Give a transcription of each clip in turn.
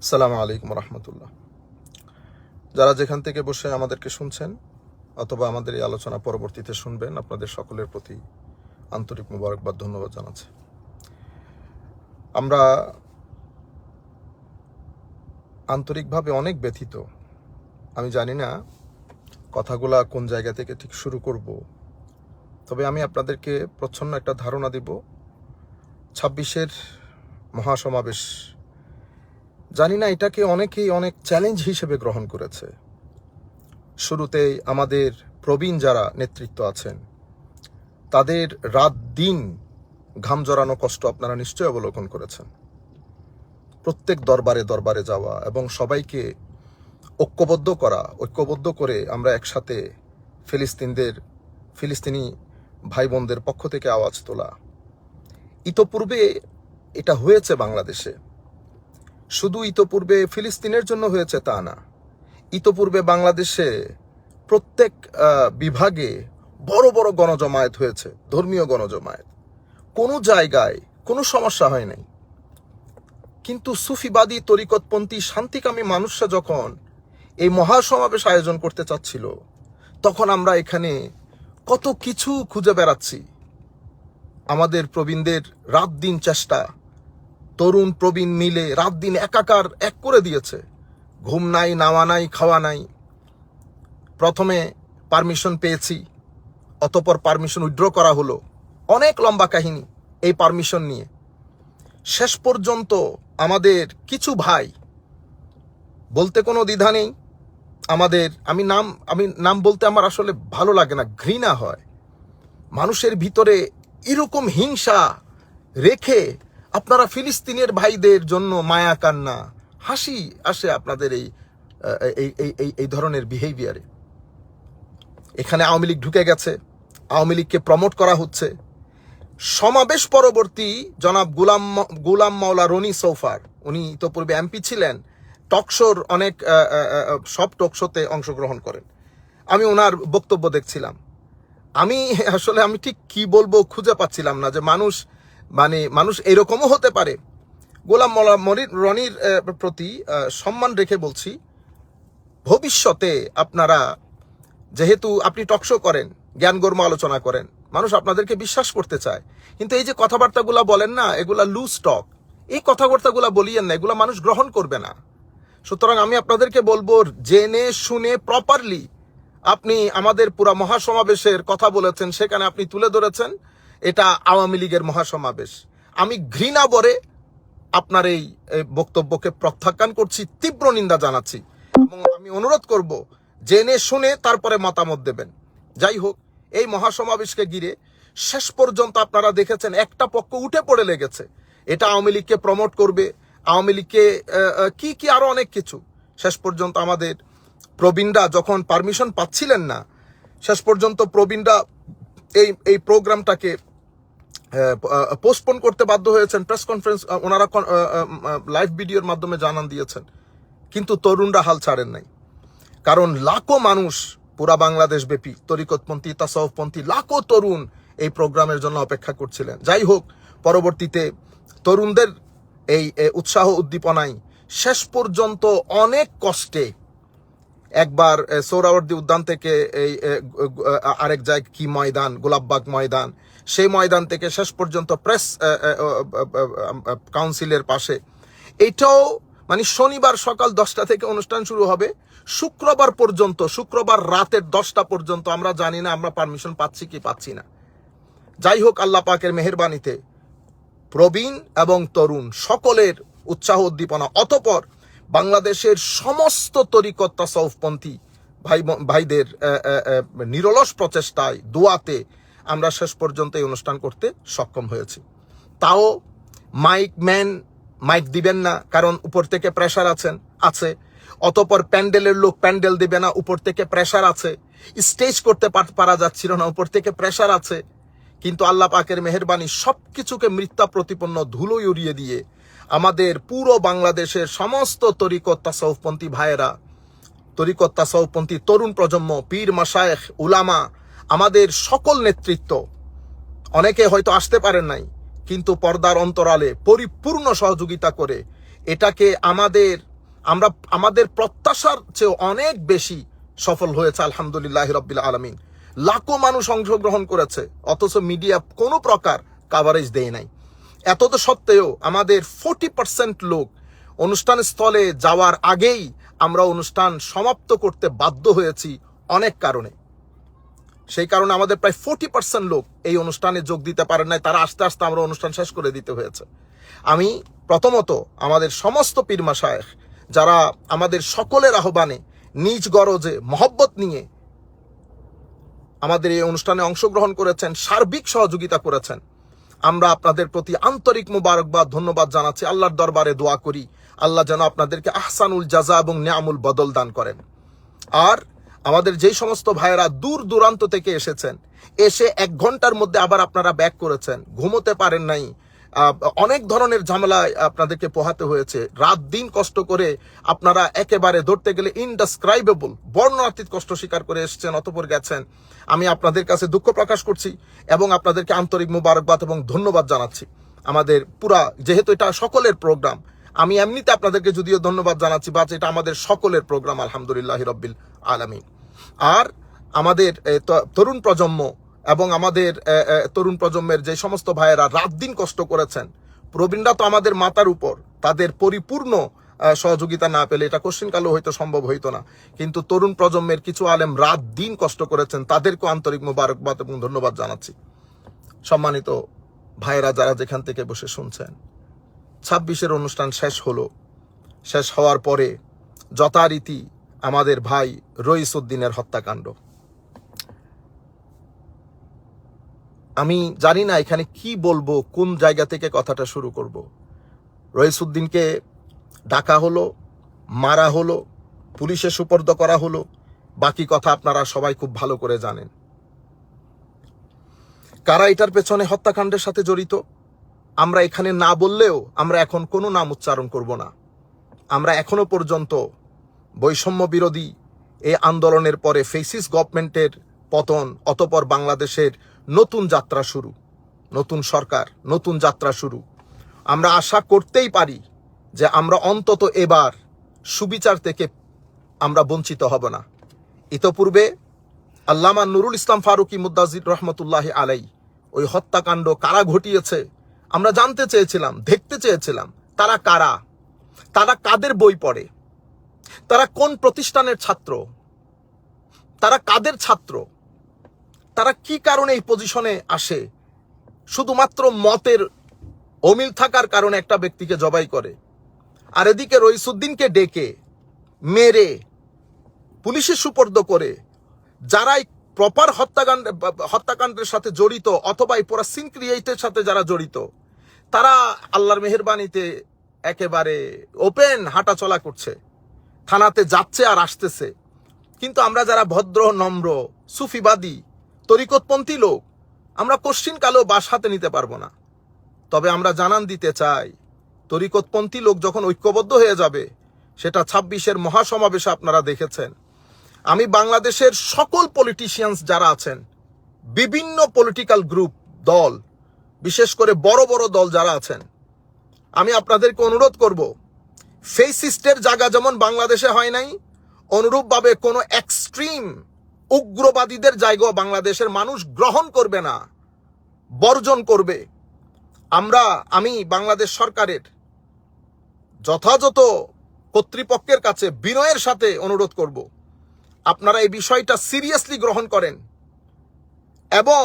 আসসালামু আলাইকুম রহমতুল্লাহ। যারা যেখান থেকে বসে আমাদেরকে শুনছেন অথবা আমাদের এই আলোচনা পরবর্তীতে শুনবেন, আপনাদের সকলের প্রতি আন্তরিক মোবারকবাদ, ধন্যবাদ জানাচ্ছি। আমরা আন্তরিকভাবে অনেক ব্যথিত। আমি জানি না কথাগুলা কোন জায়গা থেকে ঠিক শুরু করব, তবে আমি আপনাদেরকে প্রচ্ছন্ন একটা ধারণা দিব। 26-এর মহাসমাবেশ, জানি না এটাকে অনেকেই অনেক চ্যালেঞ্জ হিসেবে গ্রহণ করেছে। শুরুতেই আমাদের প্রবীণ যারা নেতৃত্ব আছেন তাদের রাত দিন ঘাম জড়ানো কষ্ট আপনারা নিশ্চয়ই অবলোকন করেছেন। প্রত্যেক দরবারে দরবারে যাওয়া এবং সবাইকে ঐক্যবদ্ধ করে আমরা একসাথে ফিলিস্তিনি ভাই বোনদের পক্ষ থেকে আওয়াজ তোলা। ইতোপূর্বে এটা হয়েছে বাংলাদেশে, শুধু ইতোপূর্বে ফিলিস্তিনের জন্য হয়েছে তা না, ইতোপূর্বে বাংলাদেশে প্রত্যেক বিভাগে বড় বড় গণজমায়েত হয়েছে, ধর্মীয় গণজমায়েত। কোনো জায়গায় কোনো সমস্যা হয় নাই। কিন্তু সুফিবাদী তরিকতপন্থী শান্তিকামী মানুষরা যখন এই মহাসমাবেশ আয়োজন করতে চাচ্ছিল, তখন আমরা এখানে কত কিছু খুঁজে বেড়াচ্ছি। আমাদের প্রবীণদের রাত দিন চেষ্টা, তরুণ প্রবীণ মিলে রাত দিন একাকার এক করে দিয়েছে। ঘুম নাই, নাওয়া নাই, খাওয়া নাই। প্রথমে পারমিশন পেয়েছি, অতঃপর পারমিশন উইথড্র করা হলো। অনেক লম্বা কাহিনী এই পারমিশন নিয়ে। শেষ পর্যন্ত আমাদের কিছু ভাই, বলতে কোনো দ্বিধা নেই, আমি নাম বলতে আমার আসলে ভালো লাগে না, ঘৃণা হয়। মানুষের ভিতরে এরকম হিংসা রেখে আপনারা ফিলিস্তিনের ভাইদের জন্য মায়া কান্না, হাসি আসে আপনাদের এই ধরনের বিহেভিয়ারে। এখানে আওয়ামী লীগ ঢুকে গেছে, আওয়ামী লীগকে প্রমোট করা হচ্ছে। সমাবেশ পরবর্তী জনাব গুলাম মাওলা রনি সৌফার, উনি ইতোপূর্বে এমপি ছিলেন, টকশোর অনেক সব টকশোতে অংশগ্রহণ করেন। আমি ওনার বক্তব্য দেখছিলাম। আমি ঠিক কি বলবো খুঁজে পাচ্ছিলাম না যে মানুষ এরকমও হতে পারে। গোলাম মাওলা রনির প্রতি সম্মান রেখে বলছি, ভবিষ্যতে আপনারা, যেহেতু আপনি টকশো করেন, জ্ঞানগর্ম আলোচনা করেন, মানুষ আপনাদেরকে বিশ্বাস করতে চায়, কিন্তু এই যে কথাবার্তাগুলা বলেন না, এগুলা লুজ টক। এই কথাবার্তাগুলা বলিয়েন না, এগুলা মানুষ গ্রহণ করবে না। সুতরাং আমি আপনাদেরকে বলবো, জেনে শুনে প্রপারলি আপনি আমাদের পুরা মহাসমাবেশের কথা বলেছেন, সেখানে আপনি তুলে ধরেছেন এটা আওয়ামী লীগের মহাসমাবেশ। আমি ঘৃণা ভরে আপনার এই বক্তব্যকে প্রত্যাখ্যান করছি, তীব্র নিন্দা জানাচ্ছি এবং আমি অনুরোধ করব জেনে শুনে তারপরে মতামত দেবেন। যাই হোক, এই মহাসমাবেশকে ঘিরে শেষ পর্যন্ত আপনারা দেখেছেন একটা পক্ষ উঠে পড়ে লেগেছে, এটা আওয়ামী লীগকে প্রমোট করবে, আওয়ামী লীগকে কি আরো অনেক কিছু। শেষ পর্যন্ত আমাদের প্রবীণরা যখন পারমিশন পাচ্ছিলেন না, শেষ পর্যন্ত প্রবীণরা এই প্রোগ্রামটাকে পোস্টপোন করতে বাধ্য হয়েছেন। প্রেস কনফারেন্স ওনারা লাইভ ভিডিওর মাধ্যমে জানান দিয়েছেন, কিন্তু তরুণরা হাল ছাড়েন নাই। কারণ লাখো মানুষ পুরা বাংলাদেশ ব্যাপী, তরিকতপন্থী, তাসাউফপন্থী লাখো তরুণ এই প্রোগ্রামের জন্য অপেক্ষা করছিলেন। যাই হোক, পরবর্তীতে তরুণদের এই উৎসাহ উদ্দীপনায় শেষ পর্যন্ত অনেক কষ্টে একবার সোহরাওয়ার্দী উদ্যান থেকে এই আরেক জায়গায় কি ময়দান, গোলাপবাগ ময়দান, সেই ময়দান থেকে শেষ পর্যন্ত প্রেস কাউন্সিলের পাশে, এটাও শনিবার সকাল 10টা থেকে অনুষ্ঠান শুরু হবে, শুক্রবার রাতের 10টা পর্যন্ত আমরা জানি না আমরা পারমিশন পাচ্ছি কি পাচ্ছি না। যাই হোক, আল্লাহ পাকের মেহেরবানিতে প্রবীণ এবং তরুণ সকলের উৎসাহ উদ্দীপনা, অতঃপর বাংলাদেশের সমস্ত তরিকত তাসাউফপন্থী ভাইদের নিরলস প্রচেষ্টায়, দোয়াতে আমরা শেষ পর্যন্ত এই অনুষ্ঠান করতে সক্ষম হয়েছি। তাও মাইক দিবেন না, কারণ উপর থেকে প্রেশার আছে। অতঃপর প্যান্ডেলের লোক প্যান্ডেল দিবে না, উপর থেকে প্রেশার আছে। স্টেজ করতে পারা যাচ্ছিল না, উপর থেকে প্রেশার আছে। কিন্তু আল্লাহ পাকের মেহেরবানি সবকিছুকে মিথ্যা প্রতিপন্ন ধুলোয় উড়িয়ে দিয়ে আমাদের পুরো বাংলাদেশের সমস্ত তরিকত তাসাউফপন্থী ভাইয়েরা, তরিকত তাসাউফপন্থী তরুণ প্রজন্ম, পীর মাশায়েখ, উলামা, আমাদের সকল নেতৃত্ব, অনেকে হয়তো আসতে পারেন নাই, কিন্তু পর্দার অন্তরালে পরিপূর্ণ সহযোগিতা করে এটাকে আমাদের আমরা আমাদের প্রত্যাশার চেয়ে অনেক বেশি সফল হয়েছে আলহামদুলিল্লাহ রাব্বিল আলামিন। লাখো মানুষ অংশগ্রহণ করেছে, অথচ মিডিয়া কোনো প্রকার কাভারেজ দেয় নাই। এত তো সত্ত্বেও আমাদের 40% লোক অনুষ্ঠান স্থলে যাওয়ার আগেই আমরা অনুষ্ঠান সমাপ্ত করতে বাধ্য হয়েছি অনেক কারণে। সেই কারণে আমাদের প্রায় 40% লোক এই অনুষ্ঠানে যোগ দিতে পারেন নাই, তারা আস্তে আস্তে আমরা অনুষ্ঠান শেষ করে দিতে হয়েছে। আমি প্রথমত আমাদের সমস্ত পীর মাশায়েখ যারা আমাদের সকলের আহ্বানে নিজ গরজে মহব্বত নিয়ে আমাদের এই অনুষ্ঠানে অংশগ্রহণ করেছেন, সার্বিক সহযোগিতা করেছেন, আমরা আপনাদের প্রতি আন্তরিক মুবারকবাদ ধন্যবাদ জানাচ্ছি। আল্লাহর দরবারে দোয়া করি আল্লাহ যেন আপনাদেরকে আহসানুল জাযা এবং নিয়ামুল বদল দান করেন। আর আমাদের যেই সমস্ত ভাইয়েরা দূর দূরান্ত থেকে এসেছেন, এসে 1 ঘন্টার মধ্যে আবার আপনারা ব্যাক করেছেন, ঘুমোতে পারেন নাই, অনেক ধরনের ঝামেলায় আপনাদেরকে পোহাতে হয়েছে, রাত দিন কষ্ট করে আপনারা একেবারে ধরতে গেলে ইনডেসক্রাইবেবল বর্ণনাতীত কষ্ট স্বীকার করে এসেছেন, অতঃপর গেছেন। আমি আপনাদের কাছে দুঃখ প্রকাশ করছি এবং আপনাদেরকে আন্তরিক মুবারকবাদ এবং ধন্যবাদ জানাচ্ছি। আমাদের পুরা, যেহেতু এটা সকলের প্রোগ্রাম, আমি এমনিতে আপনাদেরকে যদিও ধন্যবাদ জানাচ্ছি, বাট এটা আমাদের সকলের প্রোগ্রাম আলহামদুলিল্লাহ রাব্বিল আলামিন। আর আমাদের তরুণ প্রজন্ম এবং আমাদের তরুণ প্রজন্মের যে সমস্ত ভাইয়েরা রাত দিন কষ্ট করেছেন, প্রবীণরা তো আমাদের মাথার উপর, তাদের পরিপূর্ণ সহযোগিতা না পেলে এটা কোশ্চিনকালেও হয়তো সম্ভব হইতো না। কিন্তু তরুণ প্রজন্মের কিছু আলেম রাত দিন কষ্ট করেছেন, তাদেরকেও আন্তরিক মোবারকবাদ এবং ধন্যবাদ জানাচ্ছি। সম্মানিত ভাইয়েরা যারা যেখান থেকে বসে শুনছেন, 26-এর অনুষ্ঠান শেষ হলো। শেষ হওয়ার পরে যথারীতি আমাদের ভাই রইসউদ্দিনের হত্যাকাণ্ড। আমি জানি না এখানে কি বলবো, কোন জায়গা থেকে কথাটা শুরু করব। রইসউদ্দিনকে ডাকা হলো, মারা হলো, পুলিশে সুপর্দ করা হলো, বাকি কথা আপনারা সবাই খুব ভালো করে জানেন। কারা এটার পেছনে হত্যাকাণ্ডের সাথে জড়িত আমরা এখানে না বললেও আমরা এখন কোনো নাম উচ্চারণ করব না। আমরা এখনো পর্যন্ত বৈষম্য বিরোধী এই আন্দোলনের পরে ফেসিস গভর্নমেন্টের পতন, অতঃপর বাংলাদেশের নতুন যাত্রা শুরু, নতুন সরকার, নতুন যাত্রা শুরু। আমরা আশা করতেই পারি যে আমরা অন্তত এবার সুবিচার থেকে আমরা বঞ্চিত হব না। ইতোপূর্বে আল্লামা নুরুল ইসলাম ফারুকী মুদ্দাজির রহমতুল্লাহি আলাই ওই হত্যাকাণ্ড কারা ঘটিয়েছে আমরা জানতে চেয়েছিলাম, দেখতে চেয়েছিলাম। তারা কারা, তারা কাদের বই পড়ে, তারা কোন প্রতিষ্ঠানের ছাত্র, তারা কাদের ছাত্র, তারা কি কারণে এই পজিশনে আসে। শুধুমাত্র মতের অমিল থাকার কারণে একটা ব্যক্তিকে জবাই করে, আর এদিকে রইসউদ্দিনকে ডেকে মেরে পুলিশের সুপর্দ করে যারাই প্রপার হত্যাকাণ্ডের সাথে জড়িত অথবা এই পুরা সিন ক্রিয়েটের সাথে যারা জড়িত, তারা আল্লাহর মেহেরবানিতে একেবারে ওপেন হাঁটা চলা করছে, থানাতে যাচ্ছে আর আসতেছে। কিন্তু আমরা যারা ভদ্র, নম্র, সুফিবাদী, তরিকতপন্থী লোক, আমরা কোশ্চিন কালেও বাস হাতে নিতে পারবো না। তবে আমরা জানান দিতে চাই, তরিকতপন্থী লোক যখন ঐক্যবদ্ধ হয়ে যাবে, সেটা 26-এর মহাসমাবেশে আপনারা দেখেছেন। আমি বাংলাদেশের সকল পলিটিশিয়ানস যারা আছেন, বিভিন্ন পলিটিক্যাল গ্রুপ, দল, বিশেষ করে বড় বড় দল যারা আছেন, আমি আপনাদেরকে অনুরোধ করব, ফেসিস্টের জায়গা যেমন বাংলাদেশে হয় নাই, অনুরূপভাবে কোনো এক্সট্রিম উগ্রবাদীদের জায়গাও বাংলাদেশের মানুষ গ্রহণ করবে না, বর্জন করবে। আমি বাংলাদেশ সরকারের যথাযথ কর্তৃপক্ষের কাছে বিনয়ের সাথে অনুরোধ করব, আপনারা এই বিষয়টা সিরিয়াসলি গ্রহণ করেন এবং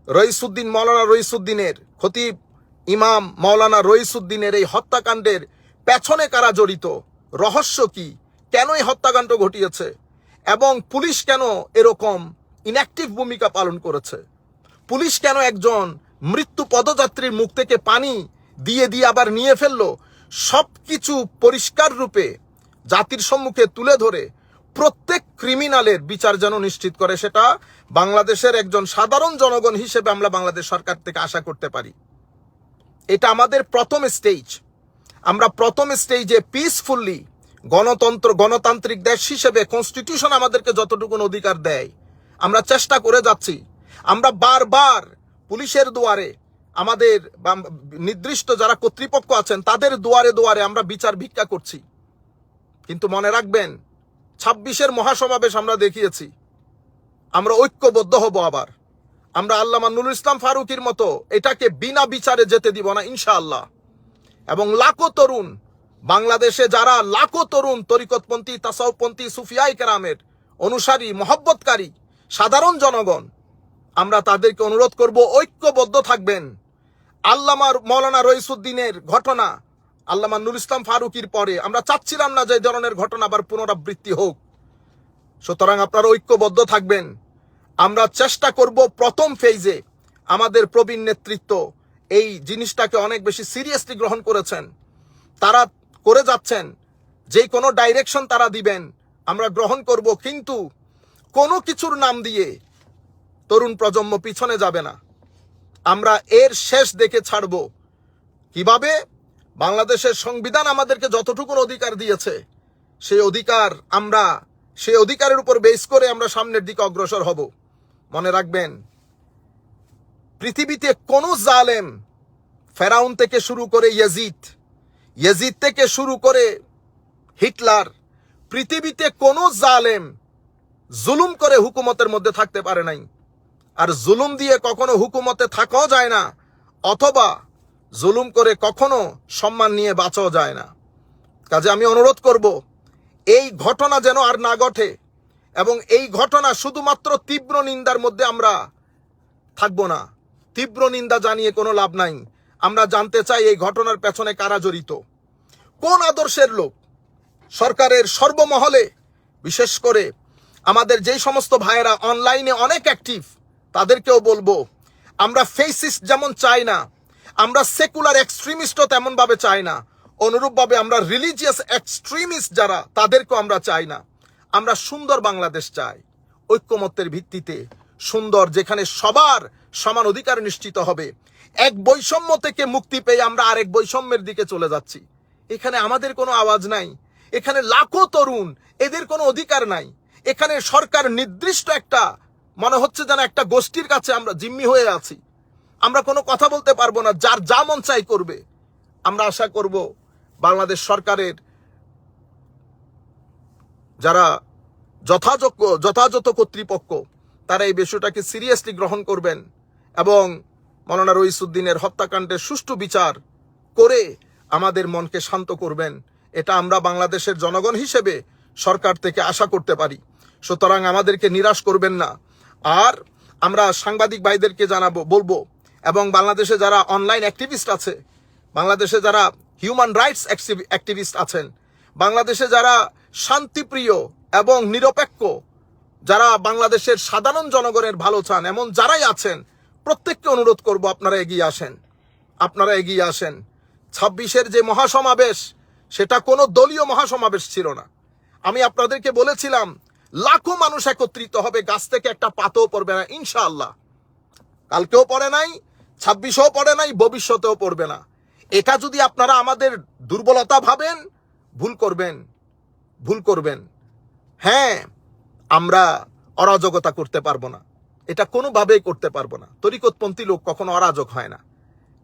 রইসউদ্দিন, মাওলানা রইসউদ্দিনের, খতিব ইমাম মাওলানা রইসউদ্দিনের এই হত্যাকাণ্ডের পেছনে কারা জড়িত, রহস্য কি, কেন এই হত্যাকাণ্ড ঘটিয়েছে এবং পুলিশ কেন এরকম ইনঅ্যাক্টিভ ভূমিকা পালন করেছে, পুলিশ কেন একজন মৃত্যু পদযাত্রীর মুখ থেকে পানি দিয়ে আবার নিয়ে ফেললো, সবকিছু পরিষ্কার রূপে জাতির সম্মুখে তুলে ধরে প্রত্যেক ক্রিমিনালের বিচার যেন নিশ্চিত করে, সেটা বাংলাদেশের একজন সাধারণ জনগণ হিসেবে আমরা বাংলাদেশ সরকার থেকে আশা করতে পারি। এটা আমাদের প্রথম স্টেজ। আমরা প্রথম স্টেজে পিসফুলি গণতান্ত্রিক দেশ হিসেবে কনস্টিটিউশন আমাদেরকে যতটুকু অধিকার দেয় আমরা চেষ্টা করে যাচ্ছি। আমরা বারবার পুলিশের দুয়ারে, আমাদের নির্দিষ্ট যারা কর্তৃপক্ষ আছেন তাদের দুয়ারে দুয়ারে আমরা বিচার ভিক্ষা করছি। কিন্তু মনে রাখবেন 26-এর মহাসমাবেশ আমরা দেখিয়েছি, আমরা ঐক্যবদ্ধ হব। আবার আমরা আল্লামা নুরুল ইসলাম ফারুকীর মতো এটাকে বিনা বিচারে যেতে দিব না ইনশাআল্লাহ। এবং লাখো তরুণ বাংলাদেশে, যারা লাখো তরুণ তরিকতপন্থী, তাসাউফপন্থী, সুফিয়ায়ে কেরামের অনুসারী, মহব্বতকারী সাধারণ জনগণ, আমরা তাদেরকে অনুরোধ করব ঐক্যবদ্ধ থাকবেন। আল্লামা মাওলানা রইসুদ্দিনের ঘটনা, আল্লামা নুরুল ইসলাম ফারুকীর পরে আমরা চাচ্ছিলাম না যে এই ধরনের ঘটনা আবার পুনরাবৃত্তি হোক। সুতরাং আপনারা ঐক্যবদ্ধ থাকবেন। আমরা চেষ্টা করব প্রথম ফেজে আমাদের প্রবীণ নেতৃত্ব এই জিনিসটাকে অনেক বেশি সিরিয়াসলি গ্রহণ করেছেন, তারা করে যাচ্ছেন। যে কোনো ডাইরেকশন তারা দিবেন আমরা গ্রহণ করব, কিন্তু কোনো কিছুর নাম দিয়ে তরুণ প্রজন্ম পিছনে যাবে না। আমরা এর শেষ দেখে ছাড়ব। কিভাবে? বাংলাদেশের সংবিধান আমাদেরকে যতটুকু অধিকার দিয়েছে সেই অধিকারের উপর বেস করে আমরা সামনের দিকে অগ্রসর হব। মনে রাখবেন, পৃথিবীতে কোন জালেম, ফেরাউন থেকে শুরু করে ইয়াজিদ থেকে শুরু করে হিটলার, পৃথিবীতে কোন জালেম জুলুম করে হুকুমতের মধ্যে থাকতে পারে নাই। আর জুলুম দিয়ে কখনো হুকুমতে থাকাও যায় না, অথবা জুলুম করে কখনো সম্মান নিয়ে বাঁচাও যায় না। কাজে আমি অনুরোধ করব এই ঘটনা যেন আর না ঘটে, এবং এই ঘটনা শুধুমাত্র তীব্র নিন্দার মধ্যে আমরা থাকবো না। তীব্র নিন্দা জানিয়ে কোনো লাভ নাই। আমরা জানতে চাই এই ঘটনার পেছনে কারা জড়িত, কোন আদর্শের লোক। সরকারের সর্বমহলে, বিশেষ করে আমাদের যেই সমস্ত ভাইয়েরা অনলাইনে অনেক অ্যাক্টিভ, তাদেরকেও বলবো, আমরা ফেসিস্ট যেমন চাই না, আমরা সেকুলার এক্সট্রিমিস্টও তেমন ভাবে চাই না, অনুরূপভাবে আমরা রিলিজিয়াস এক্সট্রিমিস্ট যারা, তাদেরকেও আমরা চাই না। আমরা সুন্দর বাংলাদেশ চাই, ঐক্যমত্যের ভিত্তিতে সুন্দর, যেখানে সবার সমান অধিকার নিশ্চিত হবে। এক বৈষম্য থেকে মুক্তি পেয়ে আমরা আরেক বৈষম্যের দিকে চলে যাচ্ছি। এখানে আমাদের কোনো আওয়াজ নাই, এখানে লাখো তরুণ, এদের কোনো অধিকার নাই। এখানে সরকার নির্দিষ্ট একটা, মনে হচ্ছে যেন একটা গোষ্ঠীর কাছে আমরা জিম্মি হয়ে আছি। আমরা কোনো কথা বলতে পারবো না, যার যা মন চাই করবে। আমরা আশা করব বাংলাদেশ সরকারের যারা যথাযথ কর্তৃপক্ষ, তারা এই বিষয়টাকে সিরিয়াসলি গ্রহণ করবেন এবং মাওলানা রইসুদ্দিনের হত্যাকাণ্ডের সুষ্ঠু বিচার করে আমাদের মনকে শান্ত করবেন। এটা আমরা বাংলাদেশের জনগণ হিসেবে সরকার থেকে আশা করতে পারি। সুতরাং আমাদেরকে নিরাশ করবেন না। আর আমরা সাংবাদিক ভাইদেরকে বলবো, এবং বাংলাদেশে যারা অনলাইন অ্যাক্টিভিস্ট আছে, বাংলাদেশে যারা হিউম্যান রাইটস অ্যাক্টিভিস্ট আছেন, বাংলাদেশে যারা শান্তিপ্রিয় এবং নিরপেক্ষ, যারা বাংলাদেশের সাধারণ জনগণের ভালো চান, এমন যারাই আছেন, প্রত্যেককে অনুরোধ করব আপনারা এগিয়ে আসেন। 26-এর যে মহাসমাবেশ, সেটা কোনো দলীয় মহাসমাবেশ ছিল না। আমি আপনাদেরকে বলেছিলাম লাখো মানুষ একত্রিত হবে, গাছ থেকে একটা পাতাও পড়বে না ইনশাআল্লাহ। কালকেও পড়ে নাই, 26-ও পড়ে নাই, ভবিষ্যতেও পড়বে না। এটা যদি আপনারা আমাদের দুর্বলতা ভাবেন, ভুল করবেন। হ্যাঁ, আমরা অরাজকতা করতে পারবো না, এটা কোনোভাবেই করতে পারবো না। তরিকতপন্থী লোক কখনো অরাজক হয় না।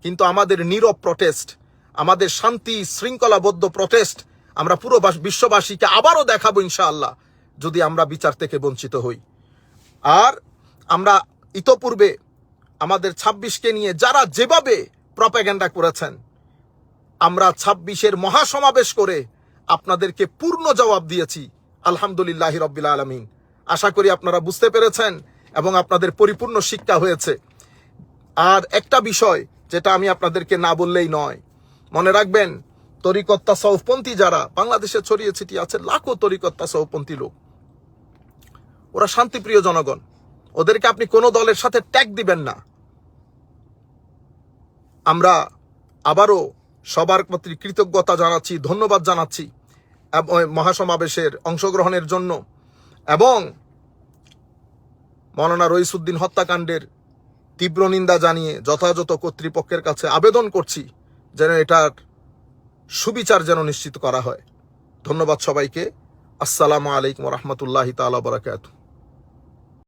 কিন্তু আমাদের নীরব প্রটেস্ট, আমাদের শান্তি শৃঙ্খলাবদ্ধ প্রটেস্ট আমরা পুরো বিশ্ববাসীকে আবারও দেখাবো ইনশাআল্লাহ, যদি আমরা বিচার থেকে বঞ্চিত হই। আর আমরা ইতোপূর্বে আমাদের 26কে নিয়ে যারা যেভাবে প্রপাগান্ডা করেছেন, আমরা 26-এর মহাসমাবেশ করে আপনাদেরকে পূর্ণ জবাব দিয়েছি আলহামদুলিল্লাহ রাব্বিল আলামিন। আশা করি আপনারা বুঝতে পেরেছেন এবং আপনাদের পরিপূর্ণ শিক্ষা হয়েছে। আর একটা বিষয় যেটা আমি আপনাদেরকে না বললেই নয়, মনে রাখবেন, তরিকত তাসাউফপন্থী যারা বাংলাদেশে ছড়িয়ে ছিটিয়ে আছে, লাখো তরিকত তাসাউফপন্থী লোক, ওরা শান্তিপ্রিয় জনগণ। ওদেরকে আপনি কোনো দলের সাথে ট্যাগ দিবেন না। আমরা আবারও সবার প্রতি কৃতজ্ঞতা জানাচ্ছি, ধন্যবাদ জানাচ্ছি মহাসমাবেশের অংশগ্রহণের জন্য, এবং মাওলানা রইসুদ্দিন হত্যাকাণ্ডের তীব্র নিন্দা জানিয়ে যথাযথ কর্তৃপক্ষের কাছে আবেদন করছি যেন এটার সুবিচার যেন নিশ্চিত করা হয়। ধন্যবাদ সবাইকে। আসসালামু আলাইকুম ওয়া রাহমাতুল্লাহি তাআলা ওয়া বারাকাতুহু।